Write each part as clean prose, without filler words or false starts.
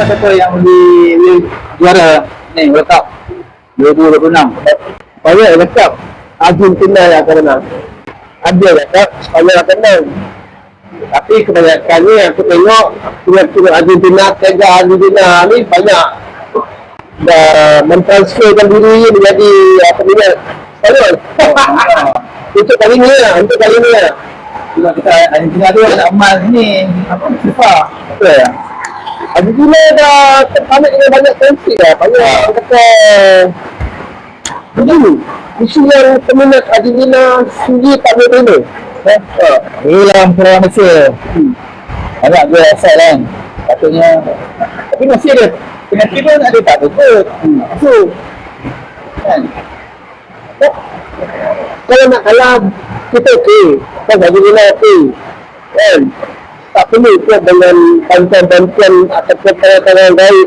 siapa yang di juara ni World Cup 2026? Banyak cakap Argentina yang akan menang. Ada cakap Spanyol akan menang. Tapi kebanyakannya aku tengok pemain Argentina, tega Argentina ni banyak dah mentransferkan diri menjadi peminat Spanyol. Untuk kali ni lah, untuk kali ni lah. Sebab kita Argentina tu nak emas ni apa FIFA. Betul ya? Argentina dah terpanik dengan banyak tensi dah. Banyak kata begini, isu yang peminat Argentina sendiri tak boleh terima. Inilah masalah Malaysia. Banyak dia asal kan. Patutnya. Tapi masih ada penyakit pun ada tak betul. So, Kan? kalau nak kalah, kita okey. Kan Argentina okey. Kan? Tak perlu ikut dengan bantuan-bantuan ataupun tangan-tangan baik.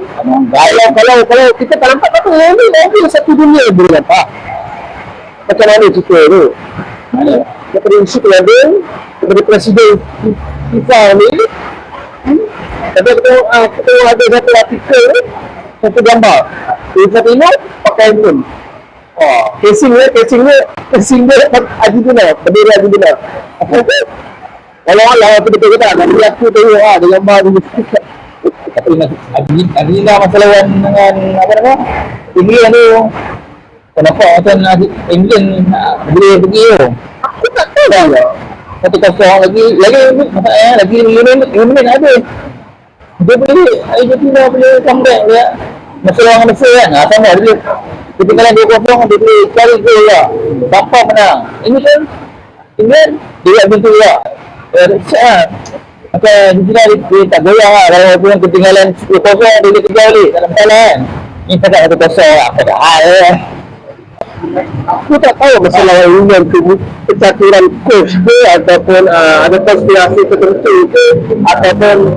Kalau kita tak nampak apa, ni lagi satu dunia boleh nampak. Macam mana cerita tu? Mana? Daripada isu ada, daripada Presiden FIFA ni, tapi kita ada satu artikel, satu gambar. Infantino pakai helm. Casing dia Argentina, bendera Argentina. Walau aku betul tak, tapi aku tengok ada gambar ni. Tapi Argentina masalah dengan apa nama? England tu. Kenapa macam England boleh pergi tu? Aku tak tahu dah. 1-0 lagi masalahnya lagi 5 minit habis. Dia boleh Argentina boleh comeback dia. Masalah dengan Mesir kan. Sama dia. Ketinggalan 2-0 dia boleh cari gol lah. Gampang menang. Ini kan England dia buat pintu juga. Siap lah. Maka Argentina dia tak goyang lah. Kalau pun ketinggalan 10-0 dia boleh tinggal balik. Tak ada masalah kan. Ini tak 1-0 lah. Apa dah hal lah. Aku tak tahu masalah England tu pencaturan coach ke ataupun ada konspirasi tertentu ke ataupun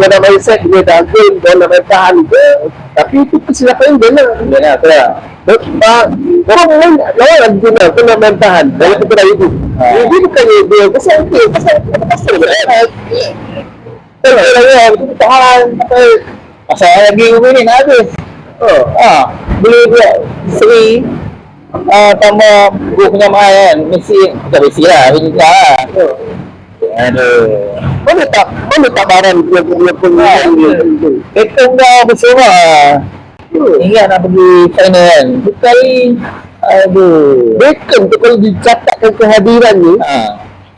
dia nak main set, dia dah game, dia nak main tahan ke. Tapi itu kesilapan England lah. Ya betul lah. Orang main lawan Argentina tu nak main tahan. Dalam kita dah itu. Dia bukannya dia pasal dia pasal dia tahan sampai Pasal lagi 5 minit nak habis. Boleh buat seri tambah gol penyamaan kan. Messi lah Argentina lah. Aduh. mana tak barang dia pun Beckham dah bersorak lah. Ingat nak pergi final kan. Sekali Beckham tu kalau dicatatkan kehadirannya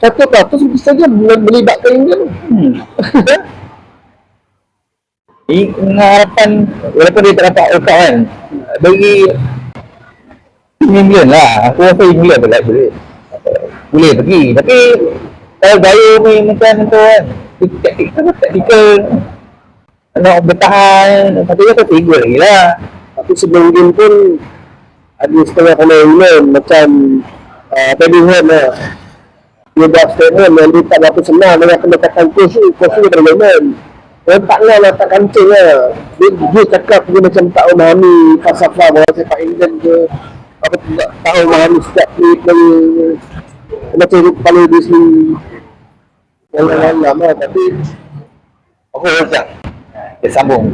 satu katus bisa saja melibatkan England. Dengan harapan walaupun dia tak dapat World Cup kan, bagi England lah. Aku rasa England boleh pergi. Tapi kalau gaya ni macam tu kan, taktikal nak bertahan, patutnya kau 3 lagi lah. Tapi sebelum game pun ada setengah pemain England macam Bellingham lah. Dia buat statement yang dia tak berapa senang dengan pendekatan coach ni bermain. Dia tak kancing lah. Dia cakap dia macam tak memahami falsafah bahawa sepak England ke apa tidak tahu memahami setiap player macam kepala dia sendiri yang lain-lain lah. Tapi Aku rasa dia sambung.